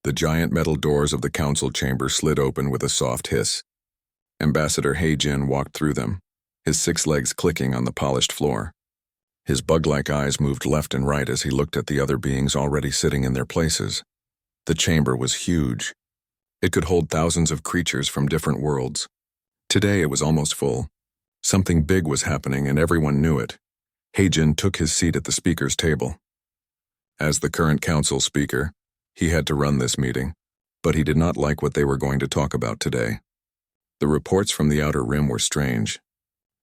The giant metal doors of the council chamber slid open with a soft hiss. Ambassador He-Jin walked through them, his 6 legs clicking on the polished floor. His bug-like eyes moved left and right as he looked at the other beings already sitting in their places. The chamber was huge. It could hold thousands of creatures from different worlds. Today it was almost full. Something big was happening and everyone knew it. He-Jin took his seat at the speaker's table. As the current council speaker, he had to run this meeting, but he did not like what they were going to talk about today. The reports from the Outer Rim were strange.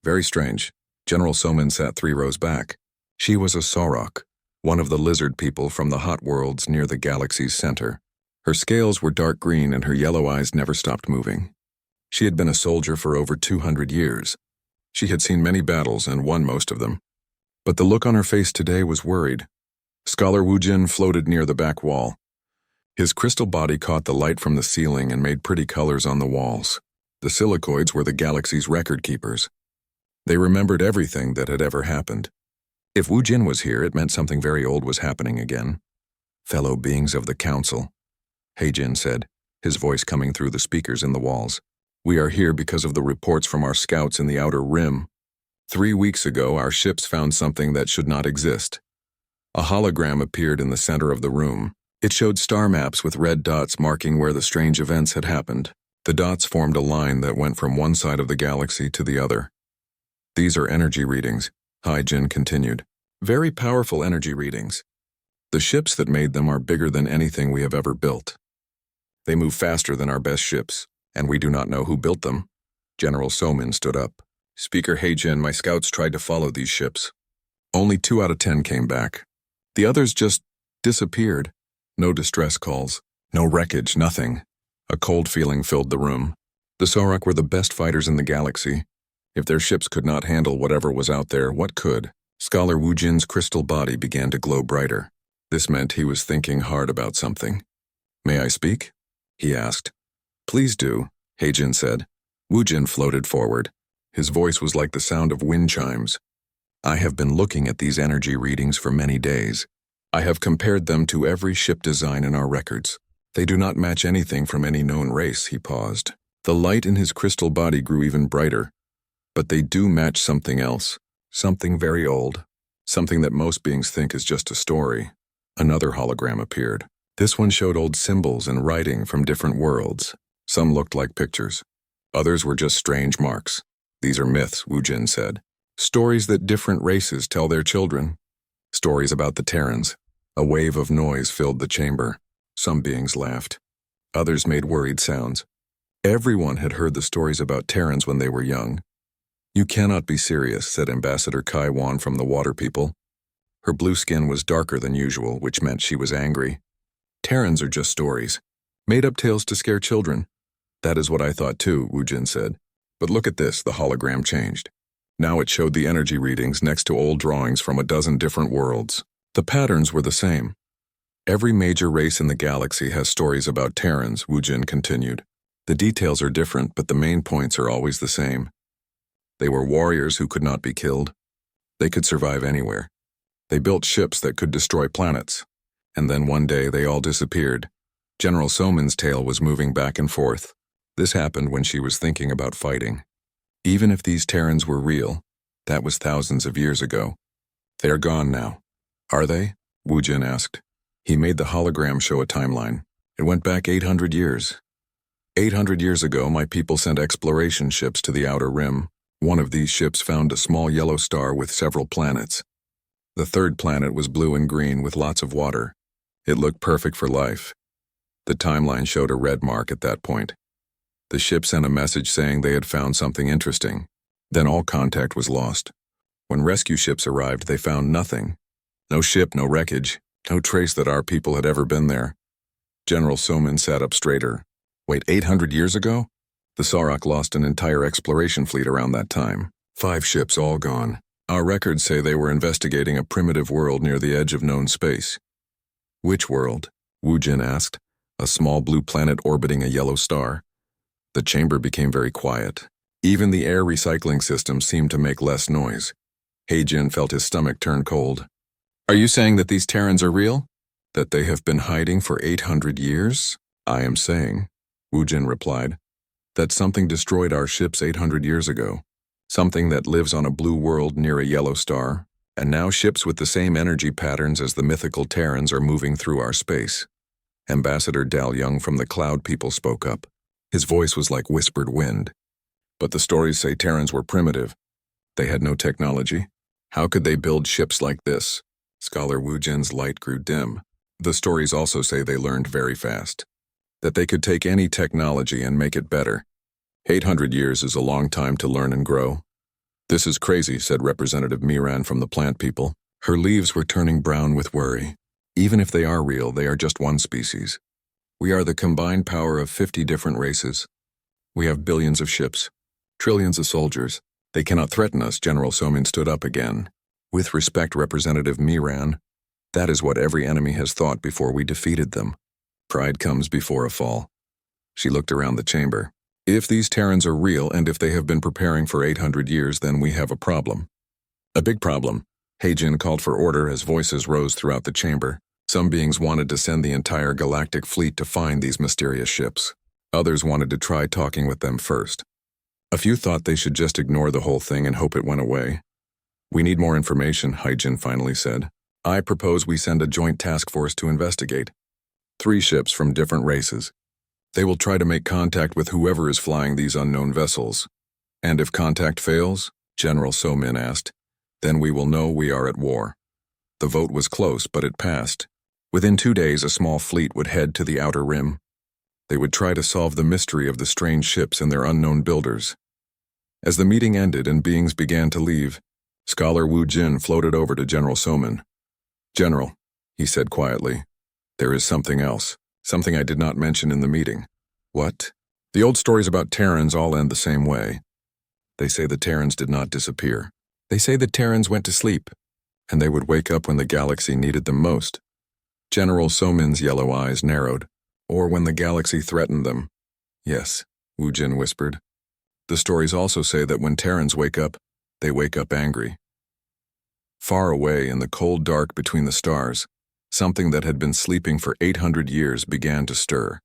Very strange. General Somin sat 3 rows back. She was a Sorok, one of the lizard people from the hot worlds near the galaxy's center. Her scales were dark green and her yellow eyes never stopped moving. She had been a soldier for over 200 years. She had seen many battles and won most of them. But the look on her face today was worried. Scholar Wu-Jin floated near the back wall. His crystal body caught the light from the ceiling and made pretty colors on the walls. The silicoids were the galaxy's record keepers. They remembered everything that had ever happened. If Wu-Jin was here, it meant something very old was happening again. Fellow beings of the council, He-Jin said, his voice coming through the speakers in the walls. We are here because of the reports from our scouts in the Outer Rim. 3 weeks ago, our ships found something that should not exist. A hologram appeared in the center of the room. It showed star maps with red dots marking where the strange events had happened. The dots formed a line that went from one side of the galaxy to the other. These are energy readings, He-Jin continued. Very powerful energy readings. The ships that made them are bigger than anything we have ever built. They move faster than our best ships, and we do not know who built them. General Somin stood up. Speaker He-Jin, my scouts tried to follow these ships. Only 2 out of 10 came back. The others just disappeared. No distress calls, no wreckage, nothing. A cold feeling filled the room. The Sorok were the best fighters in the galaxy. If their ships could not handle whatever was out there, what could? Scholar Wu-Jin's crystal body began to glow brighter. This meant he was thinking hard about something. May I speak? He asked. Please do, He-Jin said. Wu-Jin floated forward. His voice was like the sound of wind chimes. I have been looking at these energy readings for many days. I have compared them to every ship design in our records. They do not match anything from any known race, he paused. The light in his crystal body grew even brighter. But they do match something else. Something very old. Something that most beings think is just a story. Another hologram appeared. This one showed old symbols and writing from different worlds. Some looked like pictures. Others were just strange marks. These are myths, Wu-Jin said. Stories that different races tell their children. Stories about the Terrans. A wave of noise filled the chamber. Some beings laughed. Others made worried sounds. Everyone had heard the stories about Terrans when they were young. You cannot be serious, said Ambassador Kai-Wan from the Water People. Her blue skin was darker than usual, which meant she was angry. Terrans are just stories. Made-up tales to scare children. That is what I thought too, Wu-Jin said. But look at this, the hologram changed. Now it showed the energy readings next to old drawings from a dozen different worlds. The patterns were the same. Every major race in the galaxy has stories about Terrans, Wu-Jin continued. The details are different, but the main points are always the same. They were warriors who could not be killed. They could survive anywhere. They built ships that could destroy planets. And then one day they all disappeared. General Somin's tail was moving back and forth. This happened when she was thinking about fighting. Even if these Terrans were real, that was thousands of years ago. They are gone now. Are they? Wu-Jin asked. He made the hologram show a timeline. It went back 800 years. 800 years ago, my people sent exploration ships to the Outer Rim. One of these ships found a small yellow star with several planets. The third planet was blue and green with lots of water. It looked perfect for life. The timeline showed a red mark at that point. The ship sent a message saying they had found something interesting. Then all contact was lost. When rescue ships arrived, they found nothing. No ship, no wreckage, no trace that our people had ever been there. General Somin sat up straighter. Wait, 800 years ago? The Sorok lost an entire exploration fleet around that time. 5 ships all gone. Our records say they were investigating a primitive world near the edge of known space. Which world? Wu-Jin asked. A small blue planet orbiting a yellow star. The chamber became very quiet. Even the air recycling system seemed to make less noise. He-Jin felt his stomach turn cold. Are you saying that these Terrans are real? That they have been hiding for 800 years? I am saying, Wu Jin replied, that something destroyed our ships 800 years ago. Something that lives on a blue world near a yellow star, and now ships with the same energy patterns as the mythical Terrans are moving through our space. Ambassador Dal Young from the Cloud People spoke up. His voice was like whispered wind. But the stories say Terrans were primitive. They had no technology. How could they build ships like this? Scholar Wu Jin's light grew dim. The stories also say they learned very fast. That they could take any technology and make it better. 800 years is a long time to learn and grow. This is crazy, said Representative Miran from the Plant People. Her leaves were turning brown with worry. Even if they are real, they are just one species. We are the combined power of 50 different races. We have billions of ships, trillions of soldiers. They cannot threaten us, General Somin stood up again. With respect, Representative Miran, that is what every enemy has thought before we defeated them. Pride comes before a fall. She looked around the chamber. If these Terrans are real and if they have been preparing for 800 years, then we have a problem. A big problem. Heijin called for order as voices rose throughout the chamber. Some beings wanted to send the entire galactic fleet to find these mysterious ships. Others wanted to try talking with them first. A few thought they should just ignore the whole thing and hope it went away. We need more information, Heijin finally said. I propose we send a joint task force to investigate. 3 ships from different races. They will try to make contact with whoever is flying these unknown vessels. And if contact fails, General Somin asked, then we will know we are at war. The vote was close, but it passed. Within 2 days, a small fleet would head to the outer rim. They would try to solve the mystery of the strange ships and their unknown builders. As the meeting ended and beings began to leave, Scholar Wu Jin floated over to General Somin. General, he said quietly, there is something else. Something I did not mention in the meeting. What? The old stories about Terrans all end the same way. They say the Terrans did not disappear. They say the Terrans went to sleep, and they would wake up when the galaxy needed them most. General Somin's yellow eyes narrowed, or when the galaxy threatened them. Yes, Wu Jin whispered. The stories also say that when Terrans wake up, they wake up angry. Far away in the cold dark between the stars, something that had been sleeping for 800 years began to stir.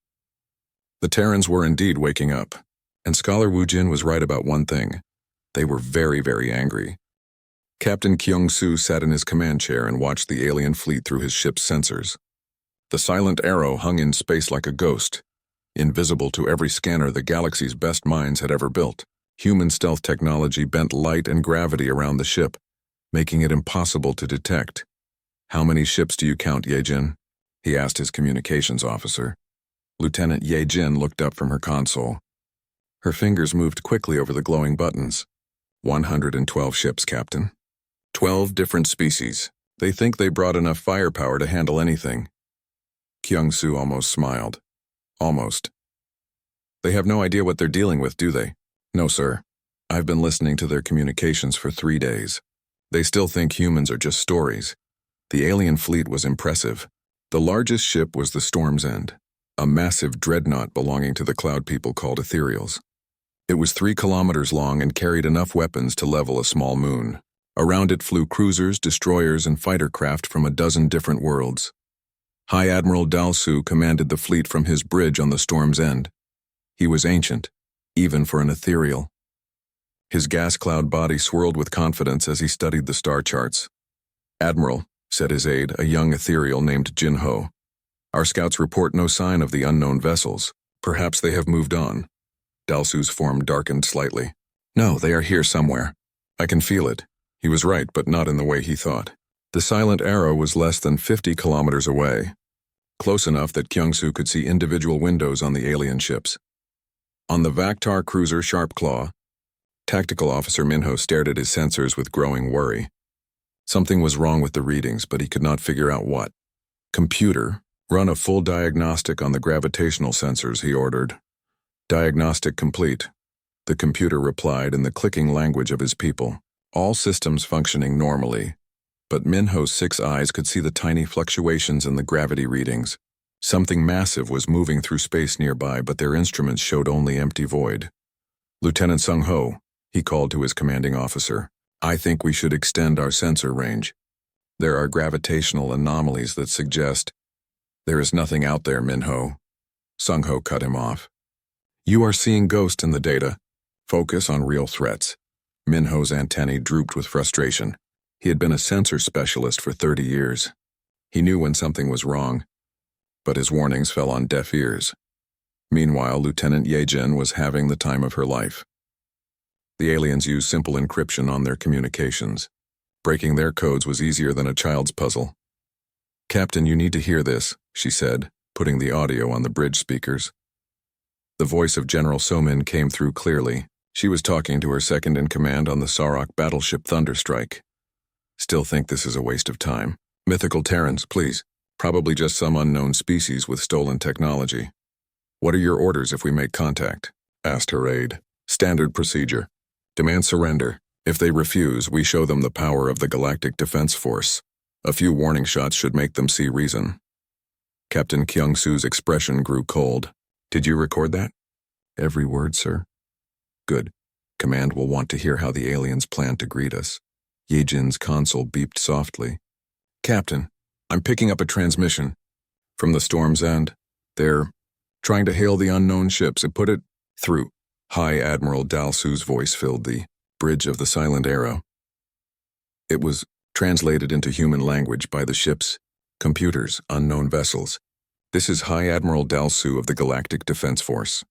The Terrans were indeed waking up, and Scholar Wu Jin was right about one thing. They were very, very angry. Captain Kyung-soo sat in his command chair and watched the alien fleet through his ship's sensors. The silent arrow hung in space like a ghost, invisible to every scanner the galaxy's best minds had ever built. Human stealth technology bent light and gravity around the ship, making it impossible to detect. How many ships do you count, Ye-jin? He asked his communications officer. Lieutenant Ye-jin looked up from her console. Her fingers moved quickly over the glowing buttons. 112 ships, Captain. 12 different species. They think they brought enough firepower to handle anything. Kyung-soo almost smiled. Almost. They have no idea what they're dealing with, do they? No, sir. I've been listening to their communications for 3 days. They still think humans are just stories. The alien fleet was impressive. The largest ship was the Storm's End, a massive dreadnought belonging to the Cloud People called Ethereals. It was 3 kilometers long and carried enough weapons to level a small moon. Around it flew cruisers, destroyers, and fighter craft from a dozen different worlds. High Admiral Dalsu commanded the fleet from his bridge on the Storm's End. He was ancient, even for an ethereal. His gas cloud body swirled with confidence as he studied the star charts. Admiral, said his aide, a young ethereal named Jin Ho. Our scouts report no sign of the unknown vessels. Perhaps they have moved on. Dalsu's form darkened slightly. No, they are here somewhere. I can feel it. He was right, but not in the way he thought. The silent arrow was less than 50 kilometers away, close enough that Kyung-soo could see individual windows on the alien ships. On the Vaktar cruiser Sharpclaw, Tactical Officer Minho stared at his sensors with growing worry. Something was wrong with the readings, but he could not figure out what. Computer, run a full diagnostic on the gravitational sensors, he ordered. Diagnostic complete. The computer replied in the clicking language of his people. All systems functioning normally, but Minho's 6 eyes could see the tiny fluctuations in the gravity readings. Something massive was moving through space nearby, but their instruments showed only empty void. Lieutenant Sung-ho, he called to his commanding officer, I think we should extend our sensor range. There are gravitational anomalies that suggest There is nothing out there, Minho. Sung-Ho cut him off. You are seeing ghosts in the data. Focus on real threats. Minho's antennae drooped with frustration. He had been a sensor specialist for 30 years. He knew when something was wrong, but his warnings fell on deaf ears. Meanwhile, Lieutenant Yejin was having the time of her life. The aliens used simple encryption on their communications. Breaking their codes was easier than a child's puzzle. Captain, you need to hear this, she said, putting the audio on the bridge speakers. The voice of General Somin came through clearly. She was talking to her second-in-command on the Sarok battleship Thunderstrike. Still think this is a waste of time. Mythical Terrans, please. Probably just some unknown species with stolen technology. What are your orders if we make contact? Asked her aide. Standard procedure. Demand surrender. If they refuse, we show them the power of the Galactic Defense Force. A few warning shots should make them see reason. Captain Kyung-Soo's expression grew cold. Did you record that? Every word, sir. Good. Command will want to hear how the aliens plan to greet us. Yejin's console beeped softly. Captain, I'm picking up a transmission. From the storm's end. They're trying to hail the unknown ships and put it through. High Admiral Dalsu's voice filled the bridge of the Silent Arrow. It was translated into human language by the ship's computers, unknown vessels. This is High Admiral Dalsu of the Galactic Defense Force.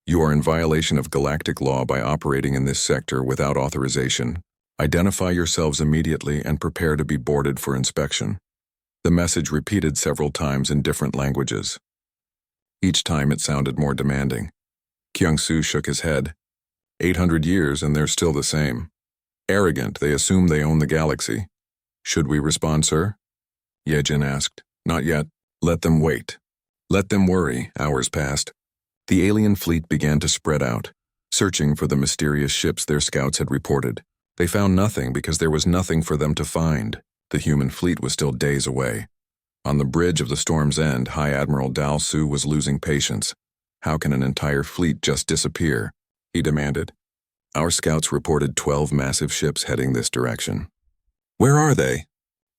You are in violation of galactic law by operating in this sector without authorization. Identify yourselves immediately and prepare to be boarded for inspection. The message repeated several times in different languages. Each time it sounded more demanding. Kyung-Soo shook his head. 800 years and they're still the same. Arrogant, they assume they own the galaxy. Should we respond, sir? Yejin asked. Not yet. Let them wait. Let them worry. Hours passed. The alien fleet began to spread out, searching for the mysterious ships their scouts had reported. They found nothing because there was nothing for them to find. The human fleet was still days away. On the bridge of the storm's end, High Admiral Dalsu was losing patience. How can an entire fleet just disappear? He demanded. Our scouts reported 12 massive ships heading this direction. Where are they?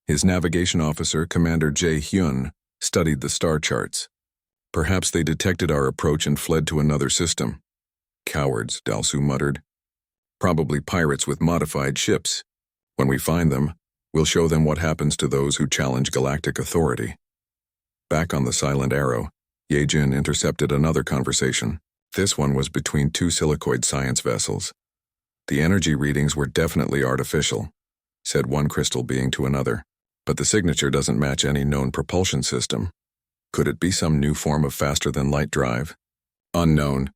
His navigation officer, Commander Jae Hyun, studied the star charts. Perhaps they detected our approach and fled to another system. Cowards, Dalsu muttered. Probably pirates with modified ships. When we find them, we'll show them what happens to those who challenge galactic authority. Back on the Silent Arrow, Yejin intercepted another conversation. This one was between two silicoid science vessels. The energy readings were definitely artificial, said one crystal being to another, but the signature doesn't match any known propulsion system. Could it be some new form of faster-than-light drive? Unknown,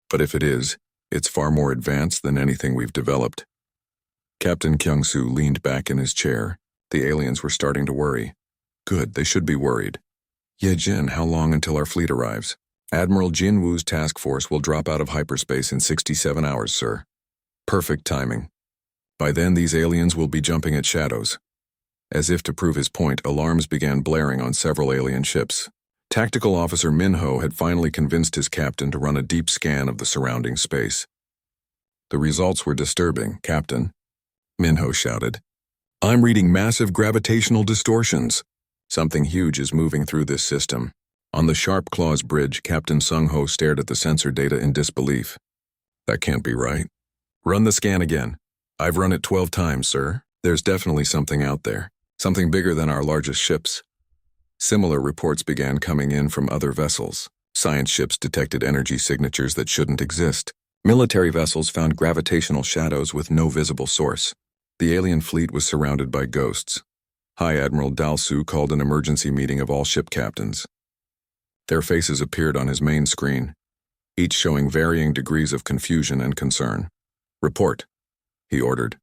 but if it is, it's far more advanced than anything we've developed. Captain Kyung-Soo leaned back in his chair. The aliens were starting to worry. Good, they should be worried. Yejin, how long until our fleet arrives? Admiral Jinwoo's task force will drop out of hyperspace in 67 hours, sir. Perfect timing. By then, these aliens will be jumping at shadows. As if to prove his point, alarms began blaring on several alien ships. Tactical Officer Minho had finally convinced his captain to run a deep scan of the surrounding space. The results were disturbing, Captain. Minho shouted. I'm reading massive gravitational distortions. Something huge is moving through this system. On the Sharp Claws Bridge, Captain Sung-Ho stared at the sensor data in disbelief. That can't be right. Run the scan again. I've run it 12 times, sir. There's definitely something out there. Something bigger than our largest ships. Similar reports began coming in from other vessels. Science ships detected energy signatures that shouldn't exist. Military vessels found gravitational shadows with no visible source. The alien fleet was surrounded by ghosts. High Admiral Dalsu called an emergency meeting of all ship captains. Their faces appeared on his main screen, each showing varying degrees of confusion and concern. Report, he ordered.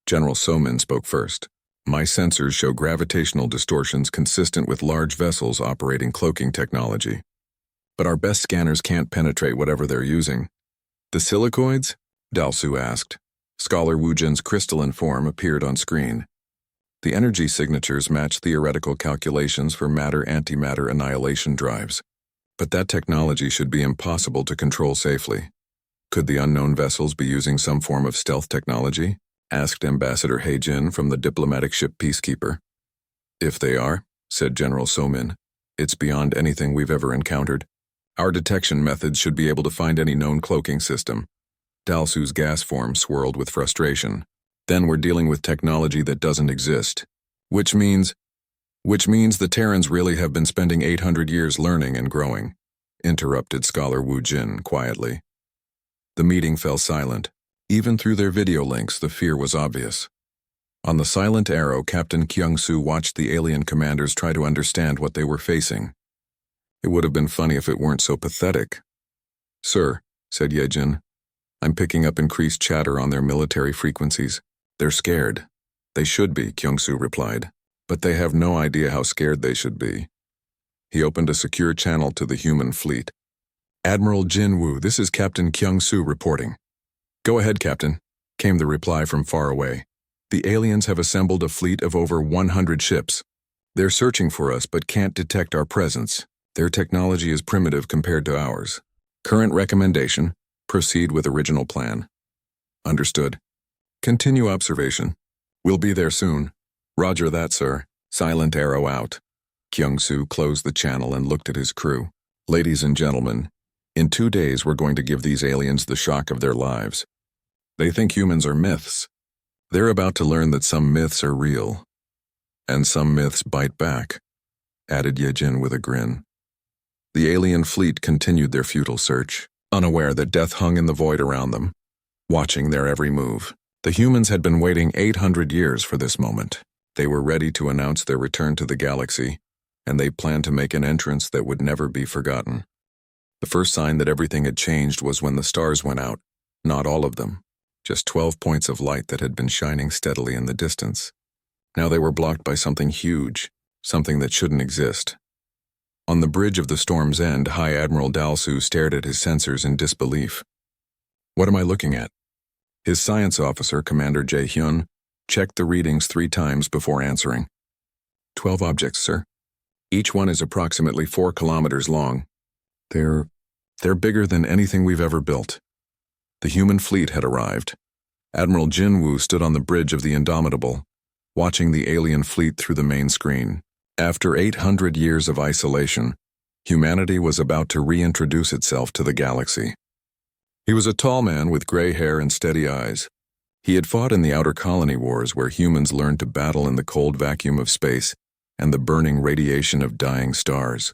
General Somin spoke first. My sensors show gravitational distortions consistent with large vessels operating cloaking technology. But our best scanners can't penetrate whatever they're using. The silicoids? Dalsu asked. Scholar Wujin's crystalline form appeared on screen. The energy signatures match theoretical calculations for matter-antimatter annihilation drives. But that technology should be impossible to control safely. Could the unknown vessels be using some form of stealth technology? Asked Ambassador Heijin from the diplomatic ship Peacekeeper. If they are, said General Somin, It's beyond anything we've ever encountered. Our detection methods should be able to find any known cloaking system. Dalsu's gas form swirled with frustration. Then we're dealing with technology that doesn't exist. Which means the Terrans really have been spending 800 years learning and growing, interrupted Scholar Wu Jin quietly. The meeting fell silent. Even through their video links, the fear was obvious. On the silent arrow, Captain Kyung-soo watched the alien commanders try to understand what they were facing. It would have been funny if it weren't so pathetic. "Sir," said Yejin, "I'm picking up increased chatter on their military frequencies. They're scared." "They should be," Kyung-soo replied. "But they have no idea how scared they should be." He opened a secure channel to the human fleet. "Admiral Jin Woo, this is Captain Kyung-soo reporting." "Go ahead, Captain," came the reply from far away. "The aliens have assembled a fleet of over 100 ships. They're searching for us but can't detect our presence. Their technology is primitive compared to ours. Current recommendation, proceed with original plan." "Understood. Continue observation. We'll be there soon." "Roger that, sir." Silent arrow out. Kyung-soo closed the channel and looked at his crew. "Ladies and gentlemen, in 2 days we're going to give these aliens the shock of their lives. They think humans are myths. They're about to learn that some myths are real. And some myths bite back," added Yejin with a grin. The alien fleet continued their futile search, unaware that death hung in the void around them, watching their every move. The humans had been waiting 800 years for this moment. They were ready to announce their return to the galaxy, and they planned to make an entrance that would never be forgotten. The first sign that everything had changed was when the stars went out. Not all of them, just 12 points of light that had been shining steadily in the distance. Now they were blocked by something huge, something that shouldn't exist. On the bridge of the storm's end, High Admiral Dalsu stared at his sensors in disbelief. "What am I looking at?" His science officer, Commander Jae-hyun, checked the readings 3 times before answering. 12 objects, sir. Each one is approximately 4 kilometers long. They're bigger than anything we've ever built." The human fleet had arrived. Admiral Jinwoo stood on the bridge of the Indomitable, watching the alien fleet through the main screen. After 800 years of isolation, humanity was about to reintroduce itself to the galaxy. He was a tall man with gray hair and steady eyes. He had fought in the Outer Colony Wars, where humans learned to battle in the cold vacuum of space and the burning radiation of dying stars.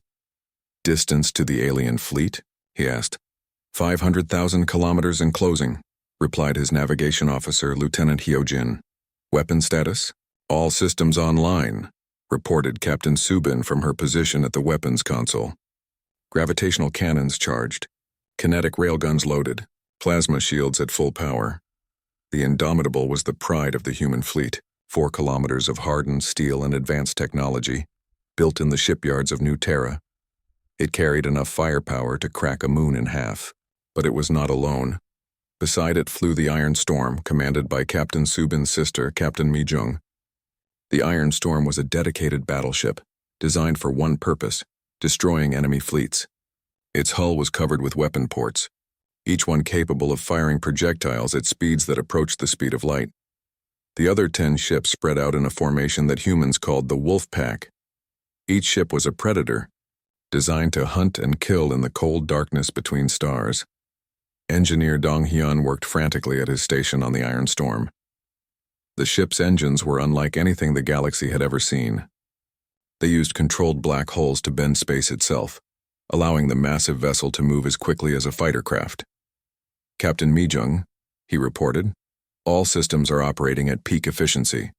"Distance to the alien fleet?" he asked. 500,000 kilometers in closing," replied his navigation officer, Lieutenant Hyojin. "Weapon status? All systems online," reported Captain Subin from her position at the weapons console. "Gravitational cannons charged. Kinetic railguns loaded. Plasma shields at full power." The Indomitable was the pride of the human fleet, 4 kilometers of hardened steel and advanced technology, built in the shipyards of New Terra. It carried enough firepower to crack a moon in half, but it was not alone. Beside it flew the Iron Storm, commanded by Captain Subin's sister, Captain Mi-jung. The Iron Storm was a dedicated battleship, designed for one purpose: destroying enemy fleets. Its hull was covered with weapon ports, each one capable of firing projectiles at speeds that approached the speed of light. The other 10 ships spread out in a formation that humans called the Wolf Pack. Each ship was a predator, designed to hunt and kill in the cold darkness between stars. Engineer Dong Hyun worked frantically at his station on the Iron Storm. The ship's engines were unlike anything the galaxy had ever seen. They used controlled black holes to bend space itself, allowing the massive vessel to move as quickly as a fighter craft. "Captain Mi-jung," he reported, "all systems are operating at peak efficiency.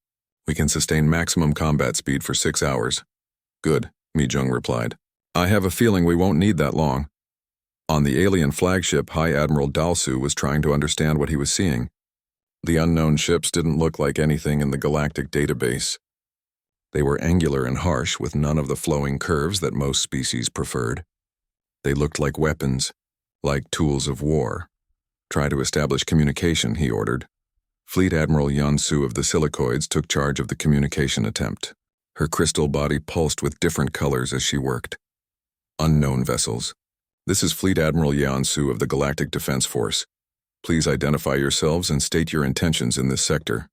We can sustain maximum combat speed for 6 hours. "Good," Mi-jung replied. "I have a feeling we won't need that long." On the alien flagship, High Admiral Dalsu was trying to understand what he was seeing. The unknown ships didn't look like anything in the galactic database. They were angular and harsh, with none of the flowing curves that most species preferred. They looked like weapons, like tools of war. "Try to establish communication," he ordered. Fleet Admiral Yeon-su of the Silicoids took charge of the communication attempt. Her crystal body pulsed with different colors as she worked. "Unknown vessels. This is Fleet Admiral Yeon-su of the Galactic Defense Force. Please identify yourselves and state your intentions in this sector."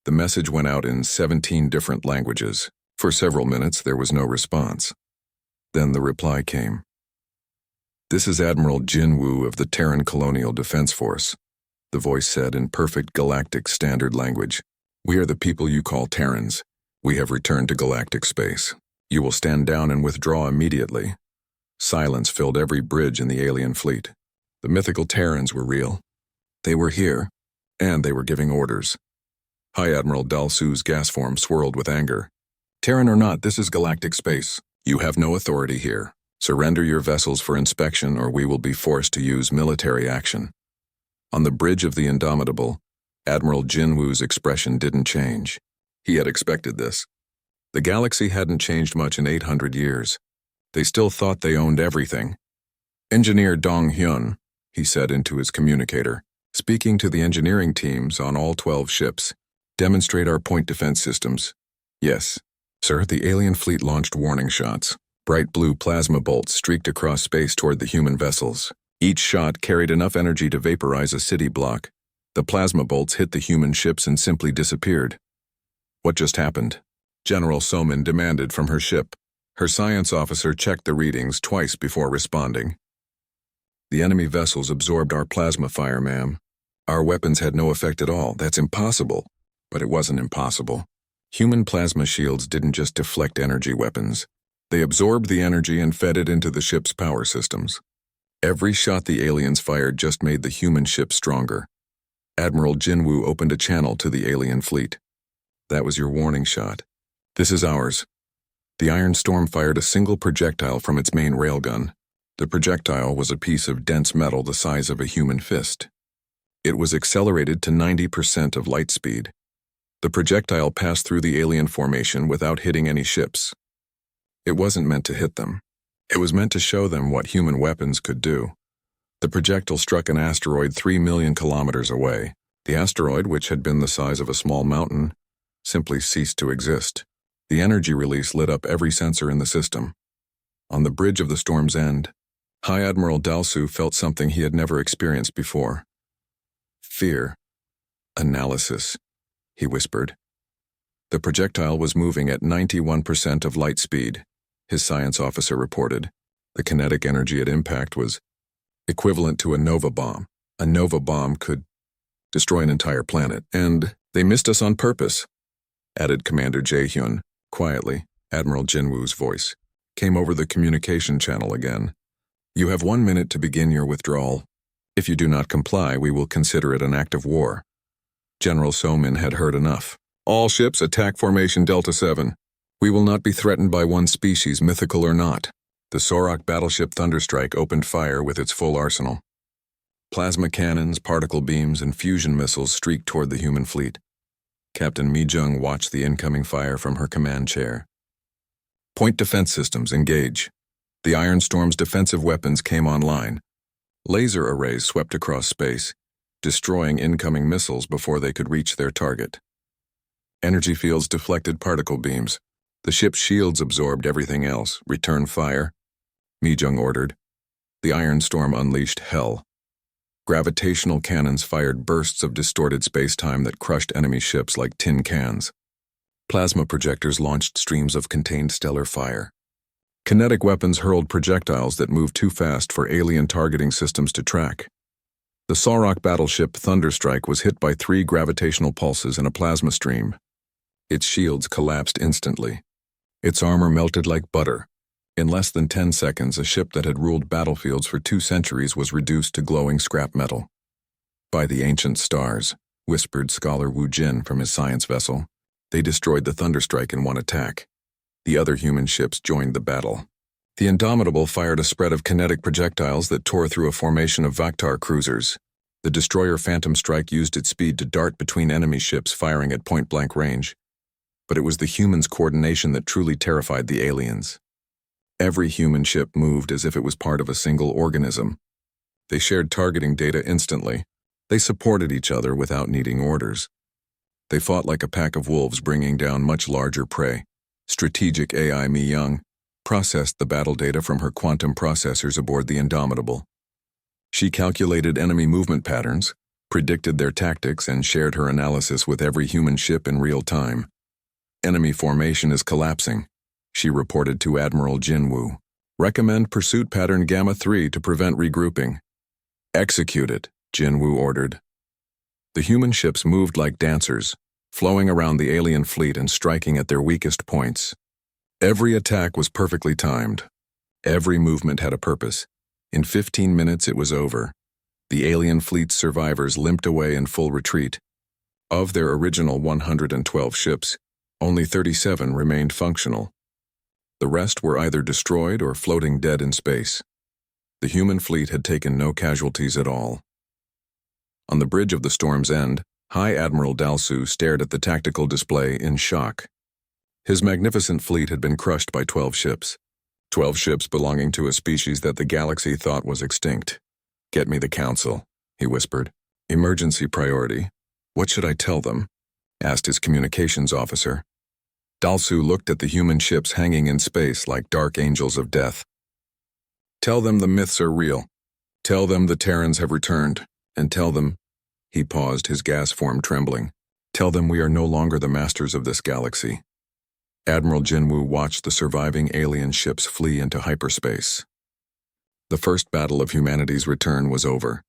The message went out in 17 different languages. For several minutes, there was no response. Then the reply came. "This is Admiral Jinwoo of the Terran Colonial Defense Force," the voice said in perfect galactic standard language. "We are the people you call Terrans. We have returned to galactic space. You will stand down and withdraw immediately." Silence filled every bridge in the alien fleet. The mythical Terrans were real. They were here, and they were giving orders. High Admiral Dalsu's gas form swirled with anger. "Terran or not, this is galactic space. You have no authority here. Surrender your vessels for inspection or we will be forced to use military action." On the bridge of the Indomitable, Admiral Jinwoo's expression didn't change. He had expected this. The galaxy hadn't changed much in 800 years. They still thought they owned everything. "Engineer Dong Hyun," he said into his communicator, speaking to the engineering teams on all 12 ships, "demonstrate our point defense systems." "Yes, sir." The alien fleet launched warning shots. Bright blue plasma bolts streaked across space toward the human vessels. Each shot carried enough energy to vaporize a city block. The plasma bolts hit the human ships and simply disappeared. "What just happened?" General Somin demanded from her ship. Her science officer checked the readings twice before responding. "The enemy vessels absorbed our plasma fire, ma'am. Our weapons had no effect at all. That's impossible." But it wasn't impossible. Human plasma shields didn't just deflect energy weapons. They absorbed the energy and fed it into the ship's power systems. Every shot the aliens fired just made the human ship stronger. Admiral Jinwoo opened a channel to the alien fleet. "That was your warning shot. This is ours." The Iron Storm fired a single projectile from its main railgun. The projectile was a piece of dense metal the size of a human fist. It was accelerated to 90% of light speed. The projectile passed through the alien formation without hitting any ships. It wasn't meant to hit them. It was meant to show them what human weapons could do. The projectile struck an asteroid 3 million kilometers away. The asteroid, which had been the size of a small mountain, simply ceased to exist. The energy release lit up every sensor in the system. On the bridge of the storm's end, High Admiral Dalsu felt something he had never experienced before. "Fear. Analysis," he whispered. The projectile was moving at 91% of light speed, his science officer reported. The kinetic energy at impact was equivalent to a nova bomb. A nova bomb could destroy an entire planet. "And they missed us on purpose," added Commander Jae-hyun. Quietly, Admiral Jinwoo's voice came over the communication channel again. "You have 1 minute to begin your withdrawal. If you do not comply, we will consider it an act of war." General Somin had heard enough. "All ships attack formation Delta 7. We will not be threatened by one species, mythical or not." The Sorok battleship Thunderstrike opened fire with its full arsenal. Plasma cannons, particle beams, and fusion missiles streaked toward the human fleet. Captain Mi-jung watched the incoming fire from her command chair. "Point defense systems, engage." The Iron Storm's defensive weapons came online. Laser arrays swept across space, destroying incoming missiles before they could reach their target. Energy fields deflected particle beams. The ship's shields absorbed everything else. "Return fire," Mi-jung ordered. The Iron Storm unleashed hell. Gravitational cannons fired bursts of distorted space-time that crushed enemy ships like tin cans. Plasma projectors launched streams of contained stellar fire. Kinetic weapons hurled projectiles that moved too fast for alien targeting systems to track. The Sorok battleship Thunderstrike was hit by 3 gravitational pulses and a plasma stream. Its shields collapsed instantly. Its armor melted like butter. In less than 10 seconds, a ship that had ruled battlefields for 2 centuries was reduced to glowing scrap metal. "By the ancient stars," whispered Scholar Wu Jin from his science vessel. "They destroyed the Thunderstrike in one attack." The other human ships joined the battle. The Indomitable fired a spread of kinetic projectiles that tore through a formation of Vaktar cruisers. The destroyer Phantom Strike used its speed to dart between enemy ships, firing at point-blank range. But it was the humans' coordination that truly terrified the aliens. Every human ship moved as if it was part of a single organism. They shared targeting data instantly. They supported each other without needing orders. They fought like a pack of wolves, bringing down much larger prey. Strategic AI Mi-young processed the battle data from her quantum processors aboard the Indomitable. She calculated enemy movement patterns, predicted their tactics, and shared her analysis with every human ship in real time. "Enemy formation is collapsing," she reported to Admiral Jinwoo. Recommend pursuit pattern Gamma 3 to prevent regrouping. Execute it, Jinwoo ordered. The human ships moved like dancers, flowing around the alien fleet and striking at their weakest points. Every attack was perfectly timed. Every movement had a purpose. In 15 minutes it was over. The alien fleet's survivors limped away in full retreat. Of their original 112 ships, only 37 remained functional. The rest were either destroyed or floating dead in space. The human fleet had taken no casualties at all. On the bridge of the Storm's End, High Admiral Dalsu stared at the tactical display in shock. His magnificent fleet had been crushed by 12 ships. 12 ships belonging to a species that the galaxy thought was extinct. "Get me the Council," he whispered. "Emergency priority. What should I tell them?" asked his communications officer. Dalsu looked at the human ships hanging in space like dark angels of death. "Tell them the myths are real. Tell them the Terrans have returned. And tell them," he paused, his gas form trembling, "tell them we are no longer the masters of this galaxy." Admiral Jinwoo watched the surviving alien ships flee into hyperspace. The first battle of humanity's return was over.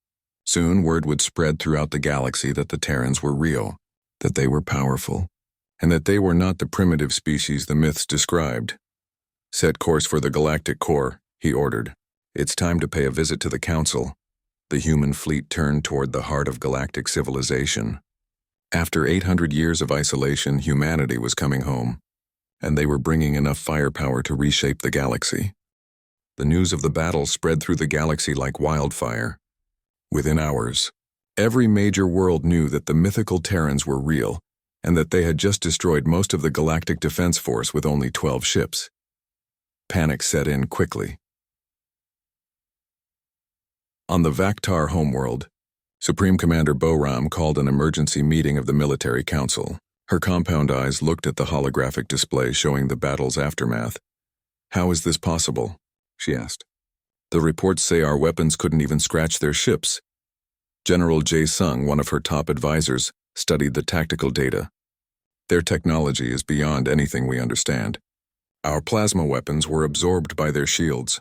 Soon word would spread throughout the galaxy that the Terrans were real, that they were powerful, and that they were not the primitive species the myths described. "Set course for the galactic core," he ordered. "It's time to pay a visit to the Council." The human fleet turned toward the heart of galactic civilization. After 800 years of isolation, humanity was coming home, and they were bringing enough firepower to reshape the galaxy. The news of the battle spread through the galaxy like wildfire. Within hours, every major world knew that the mythical Terrans were real, and that they had just destroyed most of the Galactic Defense Force with only 12 ships. Panic set in quickly. On the Vaktar homeworld, Supreme Commander Boram called an emergency meeting of the Military Council. Her compound eyes looked at the holographic display showing the battle's aftermath. "How is this possible?" she asked. "The reports say our weapons couldn't even scratch their ships." General Jae-sung, one of her top advisors, studied the tactical data. "Their technology is beyond anything we understand. Our plasma weapons were absorbed by their shields.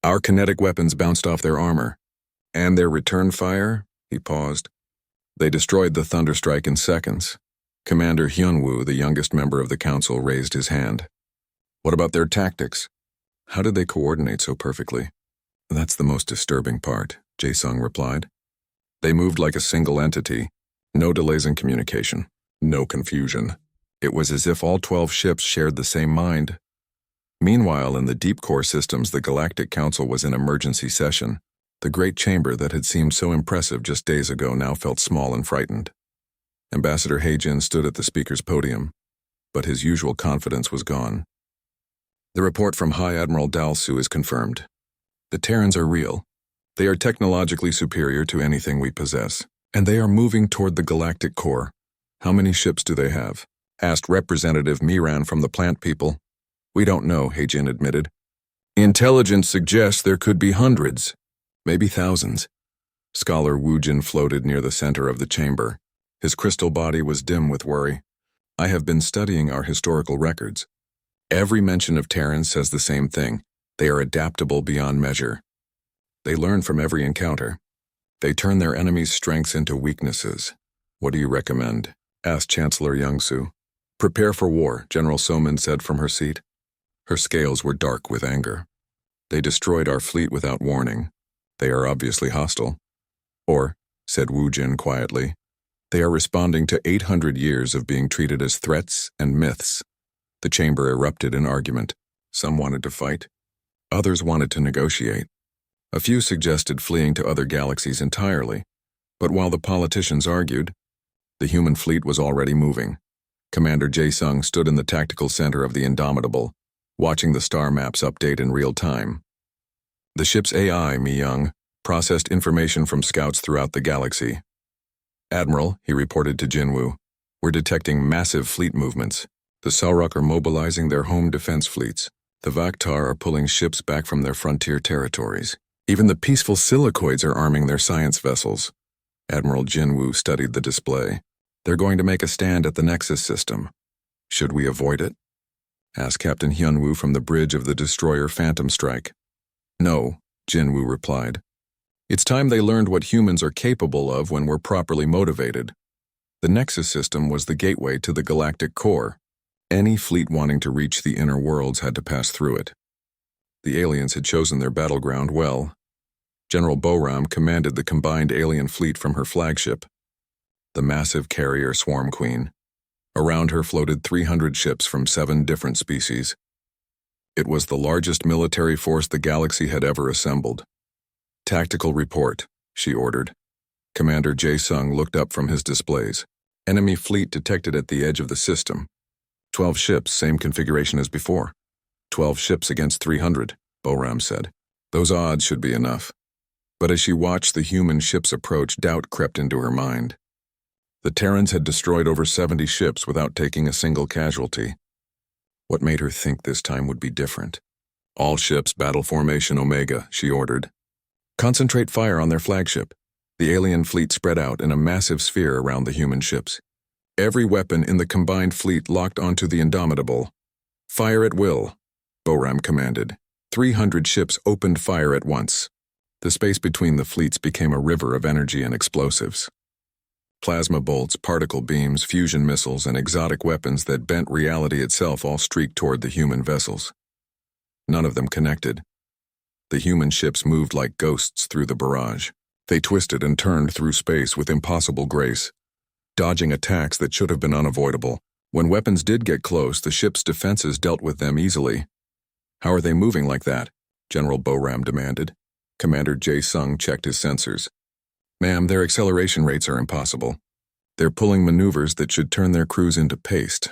Our kinetic weapons bounced off their armor. And their return fire?" He paused. "They destroyed the Thunderstrike in seconds." Commander Hyunwoo, the youngest member of the council, raised his hand. "What about their tactics? How did they coordinate so perfectly?" "That's the most disturbing part," Jae-sung replied. "They moved like a single entity. No delays in communication. No confusion. It was as if all 12 ships shared the same mind." Meanwhile, in the deep core systems, the Galactic Council was in emergency session. The great chamber that had seemed so impressive just days ago now felt small and frightened. Ambassador Haejin stood at the speaker's podium, but his usual confidence was gone. "The report from High Admiral Dalsu is confirmed. The Terrans are real. They are technologically superior to anything we possess, and they are moving toward the galactic core." "How many ships do they have?" asked Representative Miran from the plant people. "We don't know," Haejin admitted. "Intelligence suggests there could be hundreds. Maybe thousands." Scholar Woojin floated near the center of the chamber. His crystal body was dim with worry. "I have been studying our historical records. Every mention of Terrans says the same thing. They are adaptable beyond measure. They learn from every encounter. They turn their enemies' strengths into weaknesses." "What do you recommend?" asked Chancellor Youngsu. "Prepare for war," General Soman said from her seat. Her scales were dark with anger. "They destroyed our fleet without warning. They are obviously hostile." "Or," said Woojin quietly, "they are responding to 800 years of being treated as threats and myths." The chamber erupted in argument. Some wanted to fight. Others wanted to negotiate. A few suggested fleeing to other galaxies entirely. But while the politicians argued, the human fleet was already moving. Commander Jae-sung stood in the tactical center of the Indomitable, watching the star maps update in real time. The ship's AI, Mi-young, processed information from scouts throughout the galaxy. "Admiral," he reported to Jinwoo, "we're detecting massive fleet movements. The Saurok are mobilizing their home defense fleets. The Vaktar are pulling ships back from their frontier territories. Even the peaceful Silicoids are arming their science vessels." Admiral Jinwoo studied the display. "They're going to make a stand at the Nexus system. Should we avoid it?" asked Captain Hyunwoo from the bridge of the destroyer Phantom Strike. No, Jinwoo replied. It's time they learned what humans are capable of when we're properly motivated. The Nexus system was the gateway to the galactic core. Any fleet wanting to reach the inner worlds had to pass through it. The aliens had chosen their battleground well. General Boram commanded the combined alien fleet from her flagship, the massive carrier Swarm Queen. Around her floated 300 ships from 7 different species. It was the largest military force the galaxy had ever assembled. Tactical report, she ordered. Commander Jae-sung looked up from his displays. Enemy fleet detected at the edge of the system. 12 ships, same configuration as before. 12 ships against 300, Boram said. Those odds should be enough. But as she watched the human ships approach, doubt crept into her mind. The Terrans had destroyed over 70 ships without taking a single casualty. What made her think this time would be different? All ships, battle formation Omega, she ordered. Concentrate fire on their flagship. The alien fleet spread out in a massive sphere around the human ships. Every weapon in the combined fleet locked onto the Indomitable. Fire at will, Boram commanded. 300 ships opened fire at once. The space between the fleets became a river of energy and explosives. Plasma bolts, particle beams, fusion missiles, and exotic weapons that bent reality itself all streaked toward the human vessels. None of them connected. The human ships moved like ghosts through the barrage. They twisted and turned through space with impossible grace, dodging attacks that should have been unavoidable. When weapons did get close, the ship's defenses dealt with them easily. How are they moving like that? General Boram demanded. Commander Jae-sung checked his sensors. Ma'am, their acceleration rates are impossible. They're pulling maneuvers that should turn their crews into paste.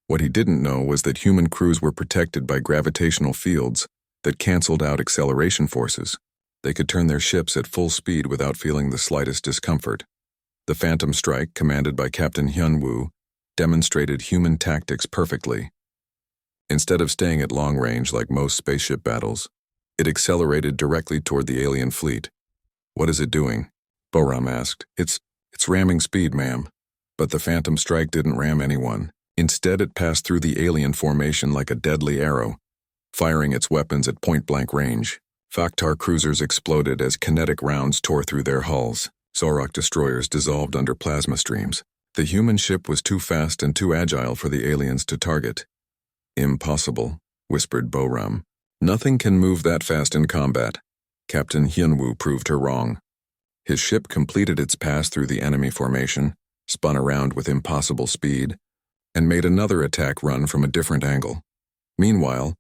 What he didn't know was that human crews were protected by gravitational fields that canceled out acceleration forces. They could turn their ships at full speed without feeling the slightest discomfort. The Phantom Strike, commanded by Captain Hyunwoo, demonstrated human tactics perfectly. Instead of staying at long range like most spaceship battles, it accelerated directly toward the alien fleet. What is it doing? Boram asked. It's ramming speed, ma'am. But the Phantom Strike didn't ram anyone. Instead, it passed through the alien formation like a deadly arrow, firing its weapons at point-blank range. Vaktar cruisers exploded as kinetic rounds tore through their hulls. Zorok destroyers dissolved under plasma streams. The human ship was too fast and too agile for the aliens to target. Impossible, whispered Boram. Nothing can move that fast in combat. Captain Hyunwoo proved her wrong. His ship completed its pass through the enemy formation, spun around with impossible speed, and made another attack run from a different angle. Meanwhile,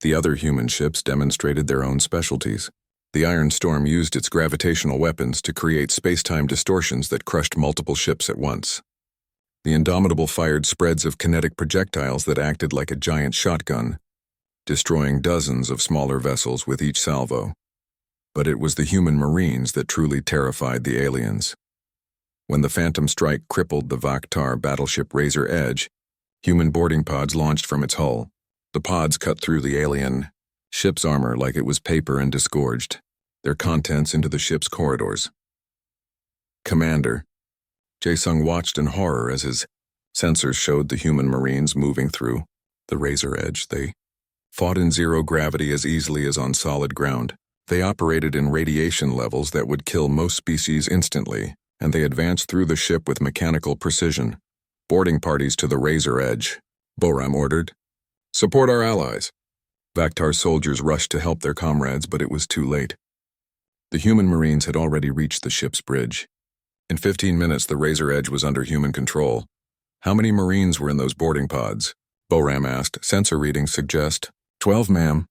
the other human ships demonstrated their own specialties. The Iron Storm used its gravitational weapons to create space-time distortions that crushed multiple ships at once. The Indomitable fired spreads of kinetic projectiles that acted like a giant shotgun, destroying dozens of smaller vessels with each salvo. But it was the human Marines that truly terrified the aliens. When the Phantom Strike crippled the Vaktar battleship Razor Edge, human boarding pods launched from its hull. The pods cut through the alien ship's armor like it was paper and disgorged their contents into the ship's corridors. Commander. Jae-sung watched in horror as his sensors showed the human Marines moving through the Razor Edge. They fought in zero gravity as easily as on solid ground. They operated in radiation levels that would kill most species instantly, and they advanced through the ship with mechanical precision. Boarding parties to the Razor Edge, Boram ordered. Support our allies. Vaktar soldiers rushed to help their comrades, but it was too late. The human Marines had already reached the ship's bridge. In 15 minutes, the Razor Edge was under human control. How many Marines were in those boarding pods? Boram asked. Sensor readings suggest 12, ma'am.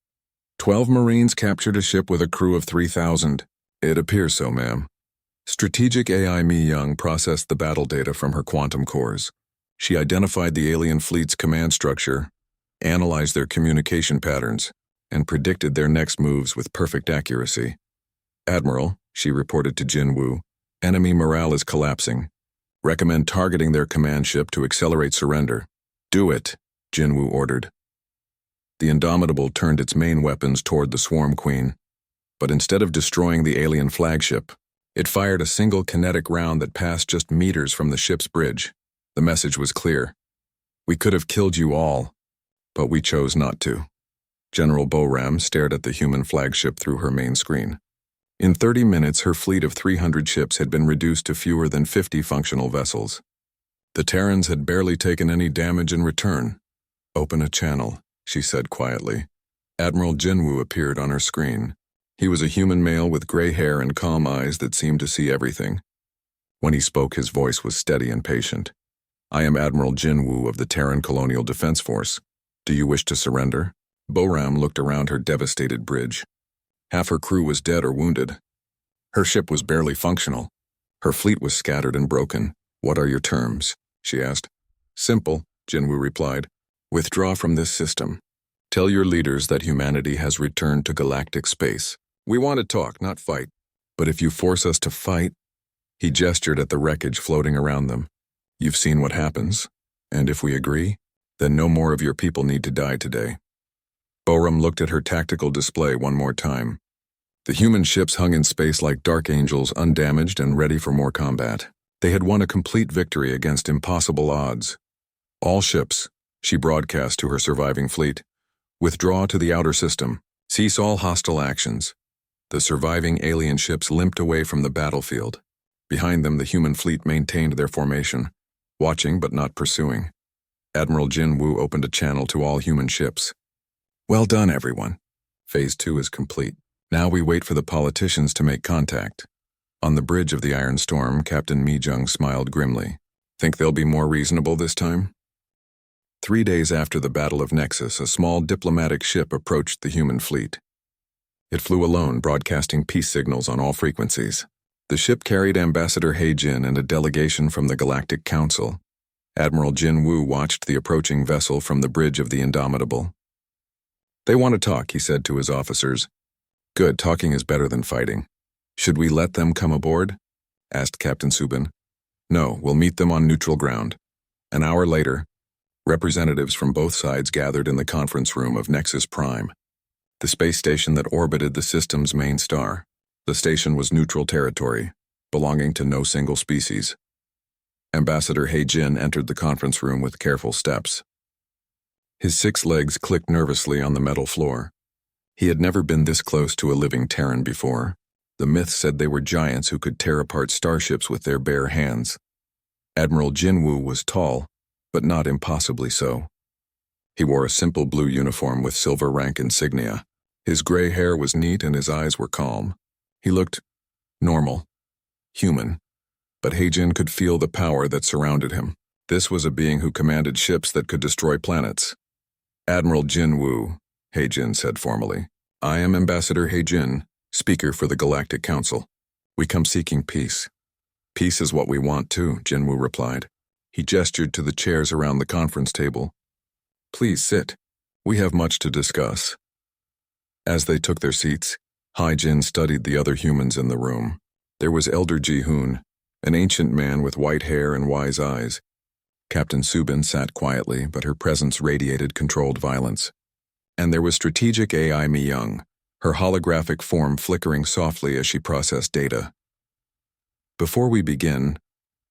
12 Marines captured a ship with a crew of 3,000. It appears so, ma'am. Strategic AI Mi Young processed the battle data from her quantum cores. She identified the alien fleet's command structure, analyzed their communication patterns, and predicted their next moves with perfect accuracy. Admiral, she reported to Jinwoo, enemy morale is collapsing. Recommend targeting their command ship to accelerate surrender. Do it, Jinwoo ordered. The Indomitable turned its main weapons toward the Swarm Queen, but instead of destroying the alien flagship, it fired a single kinetic round that passed just meters from the ship's bridge. The message was clear. We could have killed you all, but we chose not to. General Boram stared at the human flagship through her main screen. In 30 minutes, her fleet of 300 ships had been reduced to fewer than 50 functional vessels. The Terrans had barely taken any damage in return. "Open a channel," she said quietly. Admiral Jinwoo appeared on her screen. He was a human male with gray hair and calm eyes that seemed to see everything. When he spoke, his voice was steady and patient. "I am Admiral Jinwoo of the Terran Colonial Defense Force. Do you wish to surrender?" Boram looked around her devastated bridge. Half her crew was dead or wounded. Her ship was barely functional. Her fleet was scattered and broken. "What are your terms?" she asked. "Simple," Jinwoo replied. "Withdraw from this system. Tell your leaders that humanity has returned to galactic space. We want to talk, not fight. But if you force us to fight—" He gestured at the wreckage floating around them. "You've seen what happens. And if we agree, then no more of your people need to die today." Boram looked at her tactical display one more time. The human ships hung in space like dark angels, undamaged and ready for more combat. They had won a complete victory against impossible odds. "All ships," she broadcast to her surviving fleet, "withdraw to the outer system. Cease all hostile actions." The surviving alien ships limped away from the battlefield. Behind them, the human fleet maintained their formation, watching but not pursuing. Admiral Jinwoo opened a channel to all human ships. "Well done, everyone. Phase 2 is complete. Now we wait for the politicians to make contact." On the bridge of the Iron Storm, Captain Mi-jung smiled grimly. "Think they'll be more reasonable this time?" 3 days after the Battle of Nexus, a small diplomatic ship approached the human fleet. It flew alone, broadcasting peace signals on all frequencies. The ship carried Ambassador He-jin and a delegation from the Galactic Council. Admiral Jinwoo watched the approaching vessel from the bridge of the Indomitable. "They want to talk," he said to his officers. "Good, talking is better than fighting." "Should we let them come aboard?" asked Captain Subin. "No, we'll meet them on neutral ground." An hour later, representatives from both sides gathered in the conference room of Nexus Prime, the space station that orbited the system's main star. The station was neutral territory, belonging to no single species. Ambassador He-jin entered the conference room with careful steps. His 6 legs clicked nervously on the metal floor. He had never been this close to a living Terran before. The myth said they were giants who could tear apart starships with their bare hands. Admiral Jinwoo was tall, but not impossibly so. He wore a simple blue uniform with silver rank insignia. His gray hair was neat and his eyes were calm. He looked normal, human, but He-jin could feel the power that surrounded him. This was a being who commanded ships that could destroy planets. "Admiral Jinwoo," He-jin said formally. "I am Ambassador He-jin, Speaker for the Galactic Council. We come seeking peace." "Peace is what we want too," Jinwoo replied. He gestured to the chairs around the conference table. "Please sit. We have much to discuss." As they took their seats, He-jin studied the other humans in the room. There was Elder Ji-hoon, an ancient man with white hair and wise eyes. Captain Subin sat quietly, but her presence radiated controlled violence. And there was strategic AI Mi-young, her holographic form flickering softly as she processed data. "Before we begin,"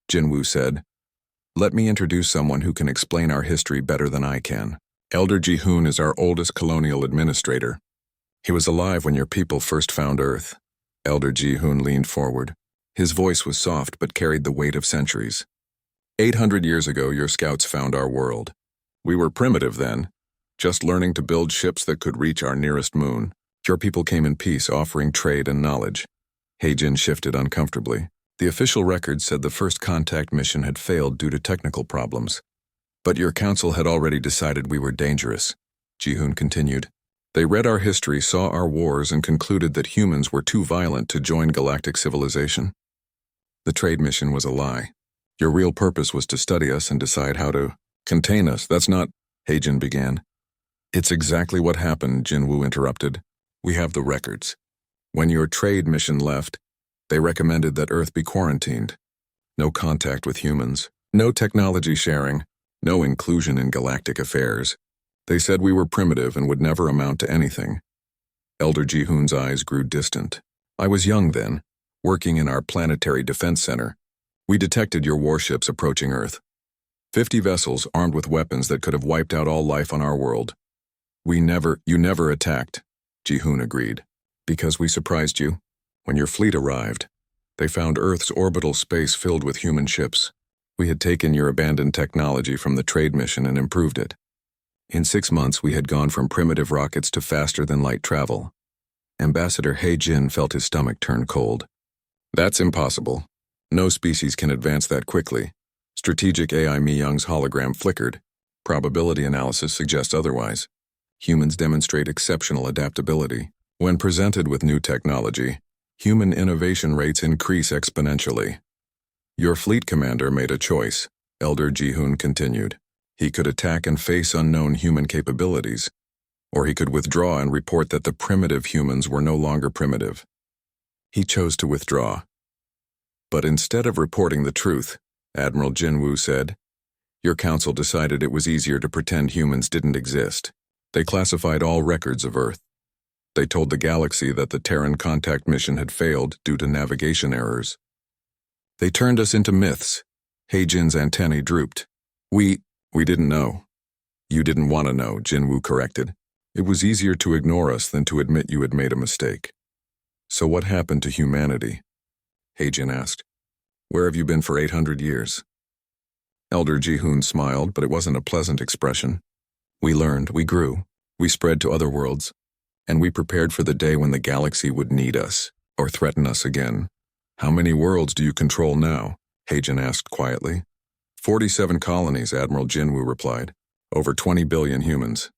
Jinwoo said, "let me introduce someone who can explain our history better than I can. Elder Ji-hoon is our oldest colonial administrator. He was alive when your people first found Earth." Elder Ji-hoon leaned forward. His voice was soft but carried the weight of centuries. 800 years ago, your scouts found our world. We were primitive then, just learning to build ships that could reach our nearest moon. Your people came in peace, offering trade and knowledge." He-jin shifted uncomfortably. The official record said the first contact mission had failed due to technical problems. "But your council had already decided we were dangerous," Ji-hoon continued. "They read our history, saw our wars, and concluded that humans were too violent to join galactic civilization. The trade mission was a lie. Your real purpose was to study us and decide how to contain us. That's not—" He-jin began. "It's exactly what happened," Jinwoo interrupted. "We have the records. When your trade mission left, they recommended that Earth be quarantined. No contact with humans, no technology sharing, no inclusion in galactic affairs. They said we were primitive and would never amount to anything." Elder Ji-hoon's eyes grew distant. "I was young then, working in our planetary defense center. We detected your warships approaching Earth. 50 vessels armed with weapons that could have wiped out all life on our world. You never attacked, Ji-hoon agreed. Because we surprised you. When your fleet arrived, they found Earth's orbital space filled with human ships. We had taken your abandoned technology from the trade mission and improved it. In 6 months, we had gone from primitive rockets to faster-than-light travel. Ambassador He-jin felt his stomach turn cold. That's impossible. No species can advance that quickly. Strategic AI Mi-young's hologram flickered. Probability analysis suggests otherwise. Humans demonstrate exceptional adaptability. When presented with new technology, human innovation rates increase exponentially. Your fleet commander made a choice, Elder Ji-hoon continued. He could attack and face unknown human capabilities, or he could withdraw and report that the primitive humans were no longer primitive. He chose to withdraw. But instead of reporting the truth, Admiral Jin-woo said, your council decided it was easier to pretend humans didn't exist. They classified all records of Earth. They told the galaxy that the Terran contact mission had failed due to navigation errors. They turned us into myths. He-jin's antennae drooped. We didn't know. You didn't want to know, Jin-woo corrected. It was easier to ignore us than to admit you had made a mistake. So what happened to humanity? He-jin asked. Where have you been for 800 years? Elder Ji-hoon smiled, but it wasn't a pleasant expression. We learned, we grew, we spread to other worlds, and we prepared for the day when the galaxy would need us, or threaten us again. How many worlds do you control now? He-jin asked quietly. 47 colonies, Admiral Jin-woo replied. Over 20 billion humans.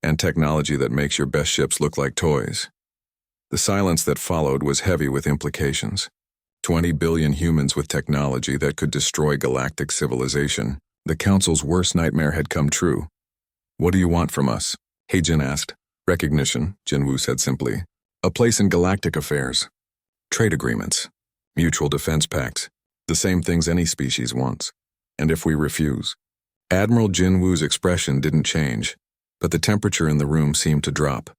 And technology that makes your best ships look like toys. The silence that followed was heavy with implications. 20 billion humans with technology that could destroy galactic civilization. The Council's worst nightmare had come true. What do you want from us? He-jin asked. Recognition, Jin-woo said simply. A place in galactic affairs. Trade agreements. Mutual defense pacts. The same things any species wants. And if we refuse? Admiral Jin-woo's expression didn't change, but the temperature in the room seemed to drop.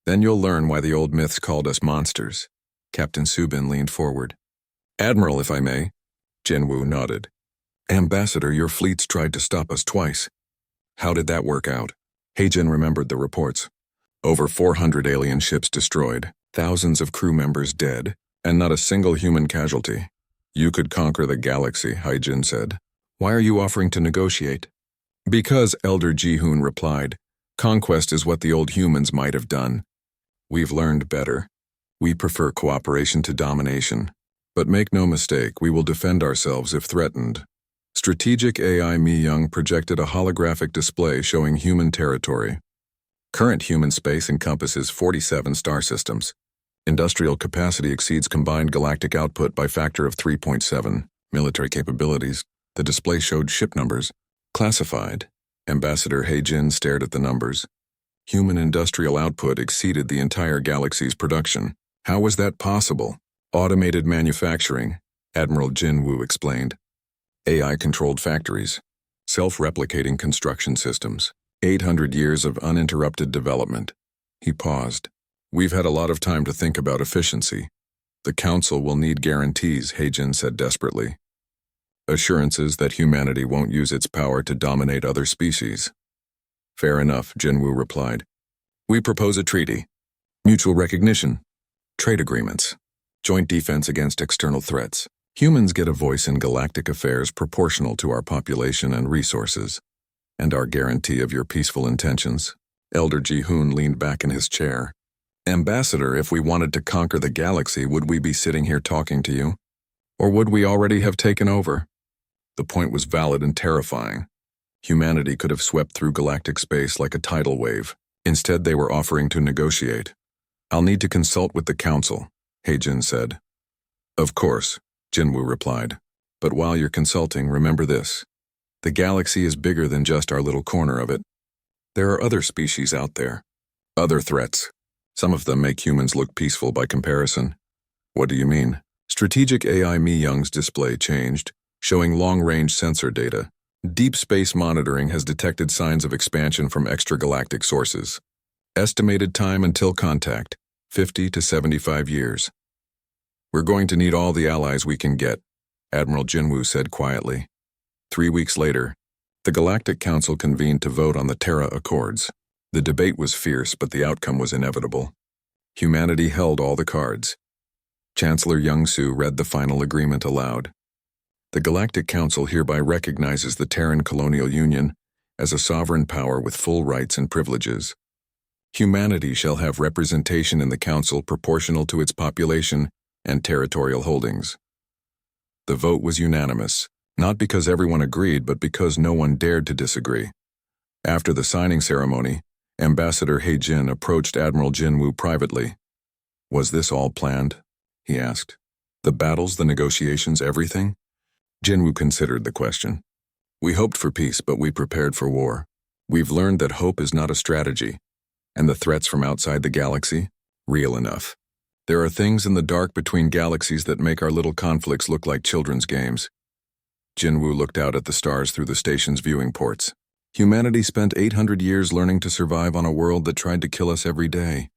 Then you'll learn why the old myths called us monsters. Captain Subin leaned forward. Admiral, if I may. Jin-woo nodded. Ambassador, your fleets tried to stop us twice. How did that work out? He-jin remembered the reports. Over 400 alien ships destroyed, thousands of crew members dead, and not a single human casualty. You could conquer the galaxy, He-jin said. Why are you offering to negotiate? Because, Elder Ji-hoon replied, conquest is what the old humans might have done. We've learned better. We prefer cooperation to domination. But make no mistake, we will defend ourselves if threatened. Strategic AI Mi-young projected a holographic display showing human territory. Current human space encompasses 47 star systems. Industrial capacity exceeds combined galactic output by factor of 3.7. Military capabilities. The display showed ship numbers. Classified. Ambassador He-jin stared at the numbers. Human industrial output exceeded the entire galaxy's production. How was that possible? Automated manufacturing, Admiral Jin-woo explained. AI-controlled factories. Self-replicating construction systems. 800 years of uninterrupted development. He paused. We've had a lot of time to think about efficiency. The Council will need guarantees, He-jin said desperately. Assurances that humanity won't use its power to dominate other species. Fair enough, Jin-woo replied. We propose a treaty. Mutual recognition. Trade agreements. Joint defense against external threats. Humans get a voice in galactic affairs proportional to our population and resources. And our guarantee of your peaceful intentions. Elder Ji-hoon leaned back in his chair. Ambassador, if we wanted to conquer the galaxy, would we be sitting here talking to you? Or would we already have taken over? The point was valid and terrifying. Humanity could have swept through galactic space like a tidal wave. Instead, they were offering to negotiate. I'll need to consult with the Council, He-jin said. Of course, Jin-woo replied. But while you're consulting, remember this. The galaxy is bigger than just our little corner of it. There are other species out there. Other threats. Some of them make humans look peaceful by comparison. What do you mean? Strategic AI Mi-young's display changed, showing long-range sensor data. Deep space monitoring has detected signs of expansion from extragalactic sources. Estimated time until contact, 50 to 75 years. We're going to need all the allies we can get, Admiral Jin-woo said quietly. 3 weeks later, the Galactic Council convened to vote on the Terra Accords. The debate was fierce, but the outcome was inevitable. Humanity held all the cards. Chancellor Young-Soo read the final agreement aloud. The Galactic Council hereby recognizes the Terran Colonial Union as a sovereign power with full rights and privileges. Humanity shall have representation in the Council proportional to its population and territorial holdings. The vote was unanimous, not because everyone agreed, but because no one dared to disagree. After the signing ceremony, Ambassador He-jin approached Admiral Jin-woo privately. "Was this all planned?" he asked. "The battles, the negotiations, everything?" Jin-woo considered the question. "We hoped for peace, but we prepared for war. We've learned that hope is not a strategy, and the threats from outside the galaxy, real enough. There are things in the dark between galaxies that make our little conflicts look like children's games." Jin-woo looked out at the stars through the station's viewing ports. Humanity spent 800 years learning to survive on a world that tried to kill us every day.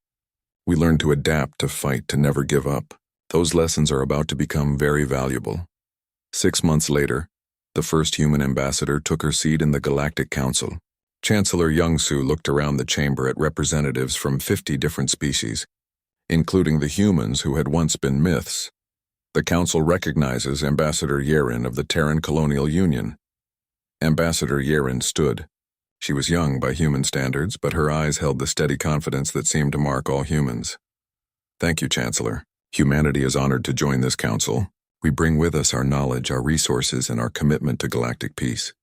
We learned to adapt, to fight, to never give up. Those lessons are about to become very valuable. 6 months later, the first human ambassador took her seat in the Galactic Council. Chancellor Young-Soo looked around the chamber at representatives from 50 different species, including the humans who had once been myths. The Council recognizes Ambassador Yeren of the Terran Colonial Union. Ambassador Yeren stood. She was young by human standards, but her eyes held the steady confidence that seemed to mark all humans. "Thank you, Chancellor. Humanity is honored to join this council. We bring with us our knowledge, our resources, and our commitment to galactic peace."